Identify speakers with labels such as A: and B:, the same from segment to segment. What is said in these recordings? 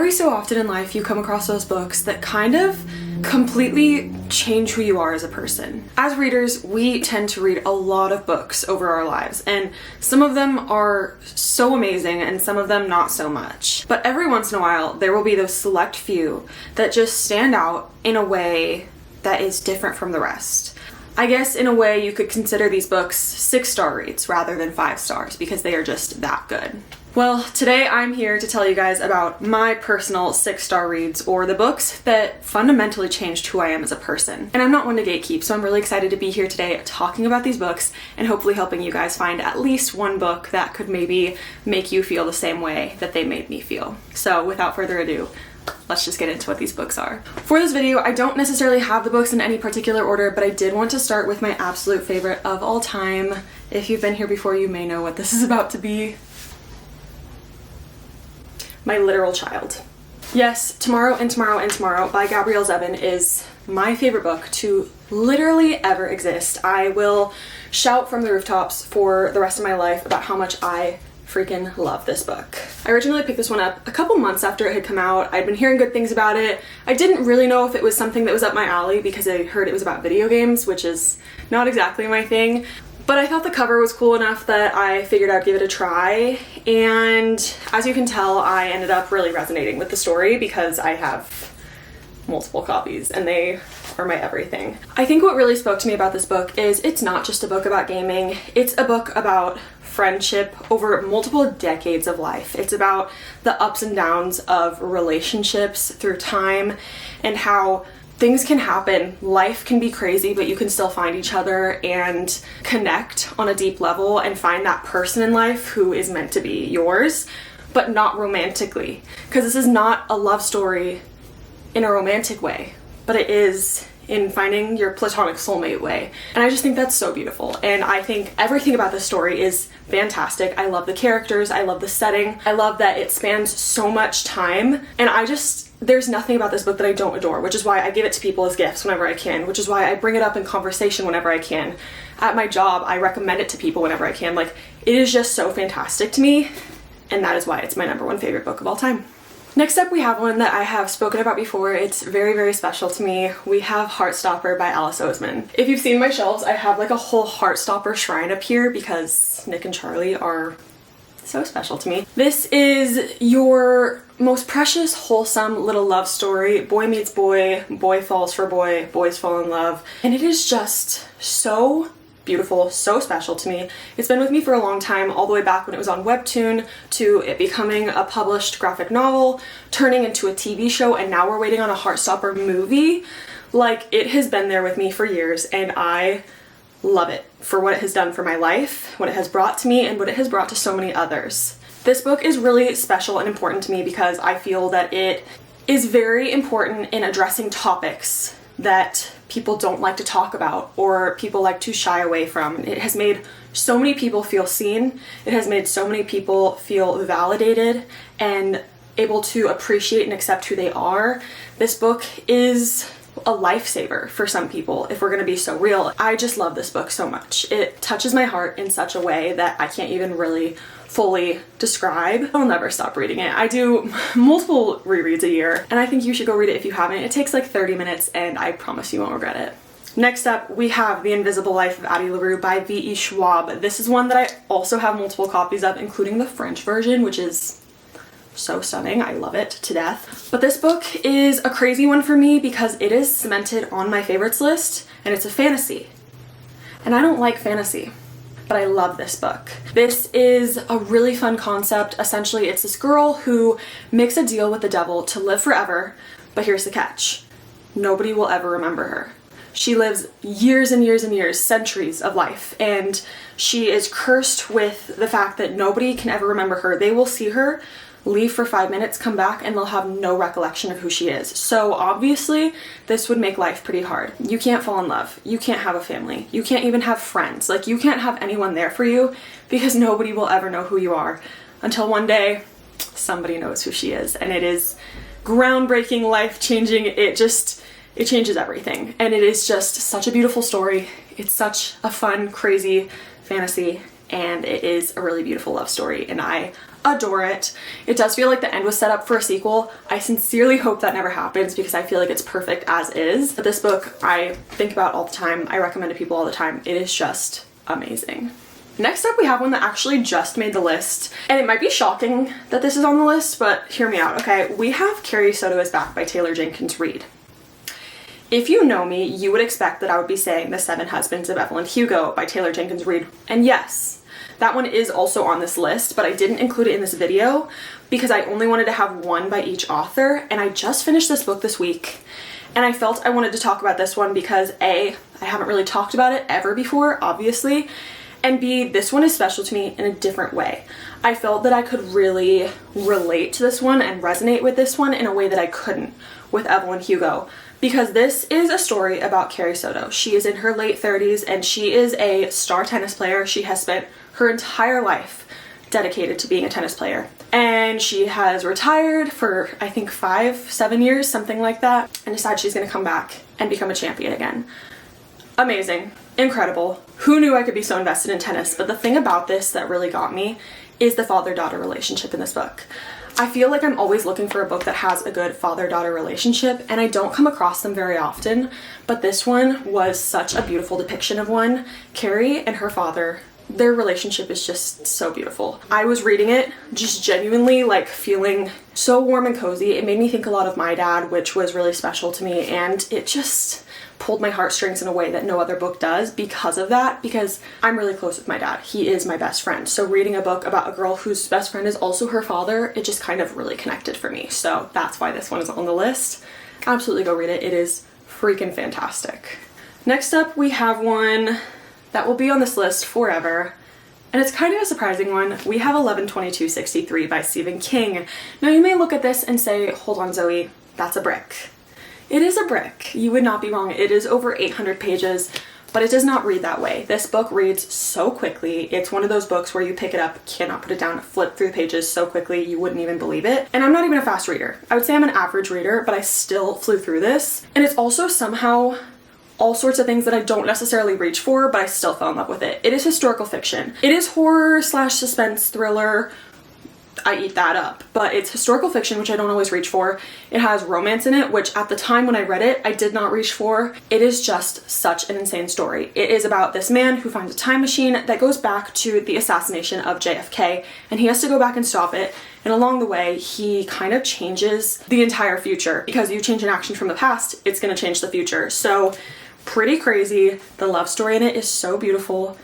A: Every so often in life you come across those books that kind of completely change who you are as a person. As readers, we tend to read a lot of books over our lives, and some of them are so amazing and some of them not so much. But every once in a while, there will be those select few that just stand out in a way that is different from the rest. I guess in a way you could consider these books 6-star reads rather than 5 stars because they are just that good. Well, today I'm here to tell you guys about my personal 6-star reads, or the books that fundamentally changed who I am as a person. And I'm not one to gatekeep, so I'm really excited to be here today talking about these books and hopefully helping you guys find at least one book that could maybe make you feel the same way that they made me feel. So without further ado, let's just get into what these books are. For this video, I don't necessarily have the books in any particular order, but I did want to start with my absolute favorite of all time. If you've been here before, you may know what this is about to be. My Literal Child. Yes, Tomorrow and Tomorrow and Tomorrow by Gabrielle Zevin is my favorite book to literally ever exist. I will shout from the rooftops for the rest of my life about how much I freaking love this book. I originally picked this one up a couple months after it had come out. I'd been hearing good things about it. I didn't really know if it was something that was up my alley because I heard it was about video games, which is not exactly my thing. But I thought the cover was cool enough that I figured I'd give it a try, and as you can tell, I ended up really resonating with the story because I have multiple copies and they are my everything. I think what really spoke to me about this book is it's not just a book about gaming, it's a book about friendship over multiple decades of life. It's about the ups and downs of relationships through time and how things can happen, life can be crazy, but you can still find each other and connect on a deep level and find that person in life who is meant to be yours, but not romantically. Because this is not a love story in a romantic way, but it is in finding your platonic soulmate way. And I just think that's so beautiful. And I think everything about this story is fantastic. I love the characters, I love the setting, I love that it spans so much time, and there's nothing about this book that I don't adore, which is why I give it to people as gifts whenever I can, which is why I bring it up in conversation whenever I can. At my job, I recommend it to people whenever I can. Like, it is just so fantastic to me, and that is why it's my #1 favorite book of all time. Next up, we have one that I have spoken about before. It's very, very special to me. We have Heartstopper by Alice Oseman. If you've seen my shelves, I have like a whole Heartstopper shrine up here because Nick and Charlie are so special to me. This is your most precious, wholesome little love story. Boy meets boy, boy falls for boy, boys fall in love. And it is just so beautiful, so special to me. It's been with me for a long time, all the way back when it was on Webtoon, to it becoming a published graphic novel, turning into a TV show, and now we're waiting on a Heartstopper movie. Like, it has been there with me for years, and I love it for what it has done for my life, what it has brought to me, and what it has brought to so many others. This book is really special and important to me because I feel that it is very important in addressing topics that people don't like to talk about or people like to shy away from. It has made so many people feel seen. It has made so many people feel validated and able to appreciate and accept who they are. This book is a lifesaver for some people, if we're gonna be so real. I just love this book so much. It touches my heart in such a way that I can't even really fully describe. I'll never stop reading it. I do multiple rereads a year, and I think you should go read it if you haven't. It takes like 30 minutes, and I promise you won't regret it. Next up, we have The Invisible Life of Addie LaRue by V.E. Schwab. This is one that I also have multiple copies of, including the French version, which is so stunning. I love it to death. But this book is a crazy one for me because it is cemented on my favorites list, and it's a fantasy. And I don't like fantasy, but I love this book. This is a really fun concept. Essentially, it's this girl who makes a deal with the devil to live forever, but here's the catch. Nobody will ever remember her. She lives years and years and years, centuries of life, and she is cursed with the fact that nobody can ever remember her. They will see her, leave for 5 minutes, come back, and they'll have no recollection of who she is. So obviously, this would make life pretty hard. You can't fall in love. You can't have a family. You can't even have friends. Like, you can't have anyone there for you because nobody will ever know who you are until one day somebody knows who she is. And it is groundbreaking, life-changing. It changes everything. And it is just such a beautiful story. It's such a fun, crazy fantasy, and it is a really beautiful love story, and I adore it. It does feel like the end was set up for a sequel. I sincerely hope that never happens because I feel like it's perfect as is. But this book I think about all the time. I recommend to people all the time. It is just amazing. Next up, we have one that actually just made the list, and it might be shocking that this is on the list, but hear me out, okay? We have Carrie Soto is Back by Taylor Jenkins Reid. If you know me, you would expect that I would be saying The Seven Husbands of Evelyn Hugo by Taylor Jenkins Reid, and yes, that one is also on this list, but I didn't include it in this video because I only wanted to have one by each author, and I just finished this book this week, and I felt I wanted to talk about this one because A, I haven't really talked about it ever before, obviously, and B, this one is special to me in a different way. I felt that I could really relate to this one and resonate with this one in a way that I couldn't with Evelyn Hugo, because this is a story about Carrie Soto. She is in her late 30s and she is a star tennis player. She has spent her entire life dedicated to being a tennis player. And she has retired for, I think, 5-7 years, something like that, and decides she's gonna come back and become a champion again. Amazing. Incredible. Who knew I could be so invested in tennis? But the thing about this that really got me is the father-daughter relationship in this book. I feel like I'm always looking for a book that has a good father-daughter relationship, and I don't come across them very often, but this one was such a beautiful depiction of one. Carrie and her father, their relationship is just so beautiful. I was reading it just genuinely like feeling so warm and cozy. It made me think a lot of my dad, which was really special to me, and it just pulled my heartstrings in a way that no other book does because of that, because I'm really close with my dad. He is my best friend. So reading a book about a girl whose best friend is also her father, it just kind of really connected for me. So that's why this one is on the list. Absolutely go read it. It is freaking fantastic. Next up, we have one that will be on this list forever, and it's kind of a surprising one. We have 11/22/63 by Stephen King. Now you may look at this and say, hold on Zoe, that's a brick. It is a brick. You would not be wrong. It is over 800 pages, but it does not read that way. This book reads so quickly. It's one of those books where you pick it up, cannot put it down, flip through the pages so quickly you wouldn't even believe it. And I'm not even a fast reader. I would say I'm an average reader, but I still flew through this. And it's also somehow all sorts of things that I don't necessarily reach for, but I still fell in love with it. It is historical fiction. It is horror / suspense thriller. I eat that up, but it's historical fiction, which I don't always reach for. It has romance in it, which at the time when I read it, I did not reach for. It is just such an insane story. It is about this man who finds a time machine that goes back to the assassination of JFK, and he has to go back and stop it. And along the way, he kind of changes the entire future, because you change an action from the past, it's gonna change the future. So pretty crazy. The love story in it is so beautiful,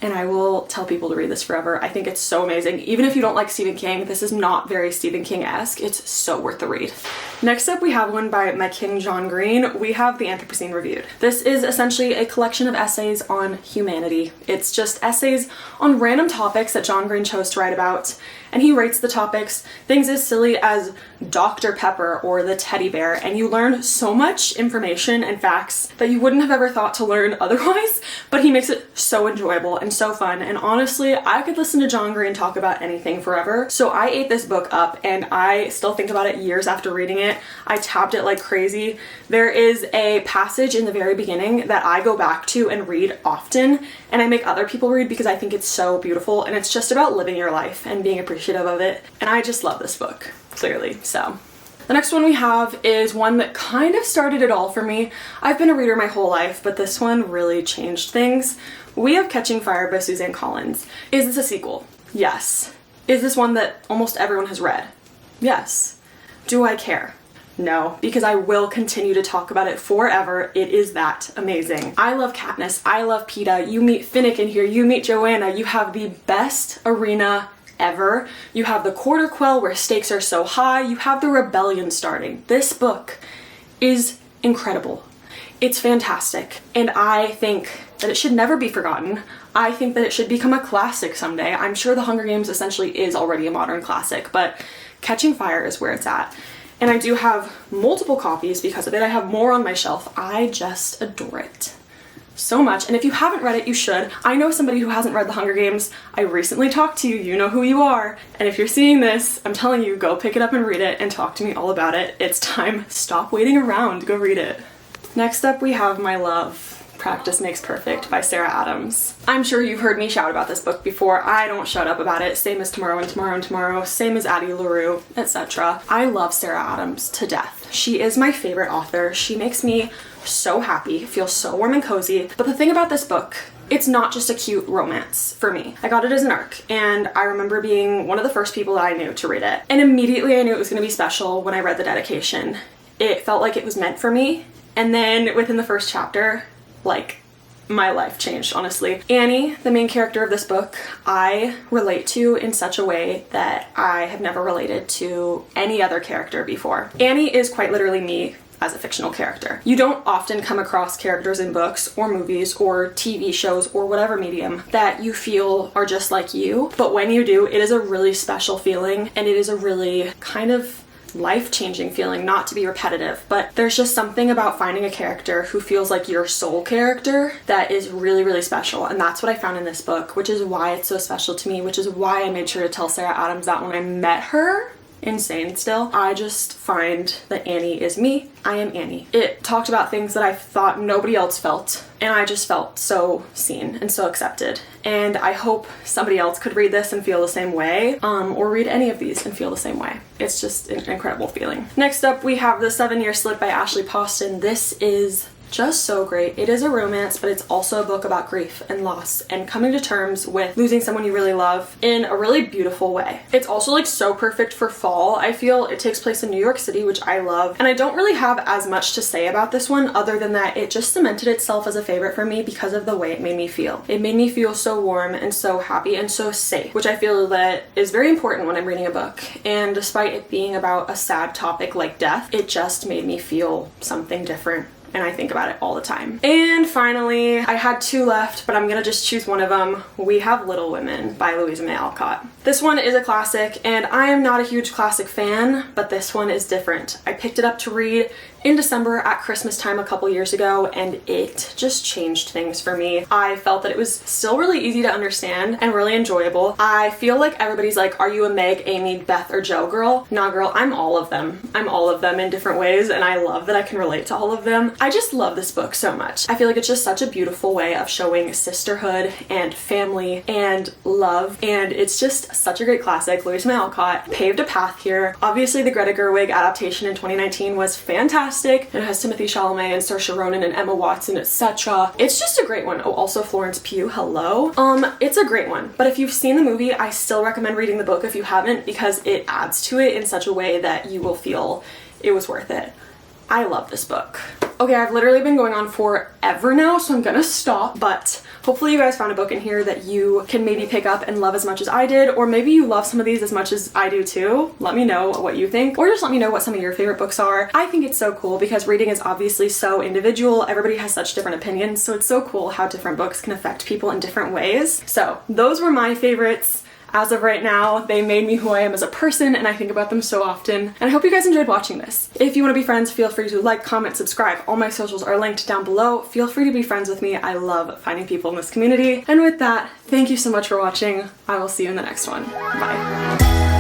A: and I will tell people to read this forever. I think it's so amazing. Even if you don't like Stephen King, this is not very Stephen King-esque. It's so worth the read. Next up, we have one by my king, John Green. We have The Anthropocene Reviewed. This is essentially a collection of essays on humanity. It's just essays on random topics that John Green chose to write about, and he rates the topics, things as silly as Dr. Pepper or the teddy bear, and you learn so much information and facts that you wouldn't have ever thought to learn otherwise, but he makes it so enjoyable and so fun. And honestly, I could listen to John Green talk about anything forever. So I ate this book up, and I still think about it years after reading it. I tabbed it like crazy. There is a passage in the very beginning that I go back to and read often, and I make other people read because I think it's so beautiful, and it's just about living your life and being appreciative of it. And I just love this book, clearly. So the next one we have is one that kind of started it all for me. I've been a reader my whole life, but this one really changed things. We have Catching Fire by Suzanne Collins. Is this a sequel? Yes. Is this one that almost everyone has read? Yes. Do I care? No, because I will continue to talk about it forever. It is that amazing. I love Katniss. I love Peeta. You meet Finnick in here. You meet Joanna. You have the best arena ever. You have the Quarter Quell where stakes are so high. You have the rebellion starting. This book is incredible. It's fantastic. And I think that it should never be forgotten. I think that it should become a classic someday. I'm sure The Hunger Games essentially is already a modern classic, but Catching Fire is where it's at. And I do have multiple copies because of it. I have more on my shelf. I just adore it so much. And if you haven't read it, you should. I know somebody who hasn't read The Hunger Games. I recently talked to you. You know who you are. And if you're seeing this, I'm telling you, go pick it up and read it and talk to me all about it. It's time. Stop waiting around. Go read it. Next up, we have my love, Practice Makes Perfect by Sarah Adams. I'm sure you've heard me shout about this book before. I don't shut up about it. Same as Tomorrow and Tomorrow and Tomorrow, same as Addie LaRue, etc. I love Sarah Adams to death. She is my favorite author. She makes me so happy, feel so warm and cozy. But the thing about this book, it's not just a cute romance for me. I got it as an ARC, and I remember being one of the first people that I knew to read it. And immediately I knew it was gonna be special when I read the dedication. It felt like it was meant for me. And then within the first chapter, like, my life changed, honestly. Annie, the main character of this book, I relate to in such a way that I have never related to any other character before. Annie is quite literally me as a fictional character. You don't often come across characters in books or movies or TV shows or whatever medium that you feel are just like you, but when you do, it is a really special feeling, and it is a really kind of life-changing feeling, not to be repetitive, but there's just something about finding a character who feels like your soul character that is really, really special. And that's what I found in this book, which is why it's so special to me, which is why I made sure to tell Sarah Adams that when I met her. Insane still. I just find that Annie is me. I am Annie. It talked about things that I thought nobody else felt, and I just felt so seen and so accepted. And I hope somebody else could read this and feel the same way, or read any of these and feel the same way. It's just an incredible feeling. Next up, we have The 7-Year Slip by Ashley Poston. This is just so great. It is a romance, but it's also a book about grief and loss and coming to terms with losing someone you really love in a really beautiful way. It's also like so perfect for fall. I feel it takes place in New York City, which I love. And I don't really have as much to say about this one other than that it just cemented itself as a favorite for me because of the way it made me feel. It made me feel so warm and so happy and so safe, which I feel that is very important when I'm reading a book. And despite it being about a sad topic like death, it just made me feel something different. And I think about it all the time. And finally, I had two left, but I'm gonna just choose one of them. We have Little Women by Louisa May Alcott. This one is a classic, and I am not a huge classic fan, but this one is different. I picked it up to read in December at Christmas time a couple years ago, and it just changed things for me. I felt that it was still really easy to understand and really enjoyable. I feel like everybody's like, are you a Meg, Amy, Beth, or Jo girl? Nah girl, I'm all of them. I'm all of them in different ways, and I love that I can relate to all of them. I just love this book so much. I feel like it's just such a beautiful way of showing sisterhood and family and love, and it's just such a great classic. Louisa May Alcott paved a path here. Obviously, the Greta Gerwig adaptation in 2019 was fantastic. It has Timothée Chalamet and Saoirse Ronan and Emma Watson, etc. It's just a great one. Oh, also Florence Pugh, hello. It's a great one. But if you've seen the movie, I still recommend reading the book if you haven't, because it adds to it in such a way that you will feel it was worth it. I love this book. Okay, I've literally been going on forever now, so I'm gonna stop, but hopefully you guys found a book in here that you can maybe pick up and love as much as I did, or maybe you love some of these as much as I do too. Let me know what you think, or just let me know what some of your favorite books are. I think it's so cool because reading is obviously so individual. Everybody has such different opinions, so it's so cool how different books can affect people in different ways. So those were my favorites. As of right now, they made me who I am as a person, and I think about them so often. And I hope you guys enjoyed watching this. If you want to be friends, feel free to like, comment, subscribe. All my socials are linked down below. Feel free to be friends with me. I love finding people in this community. And with that, thank you so much for watching. I will see you in the next one. Bye.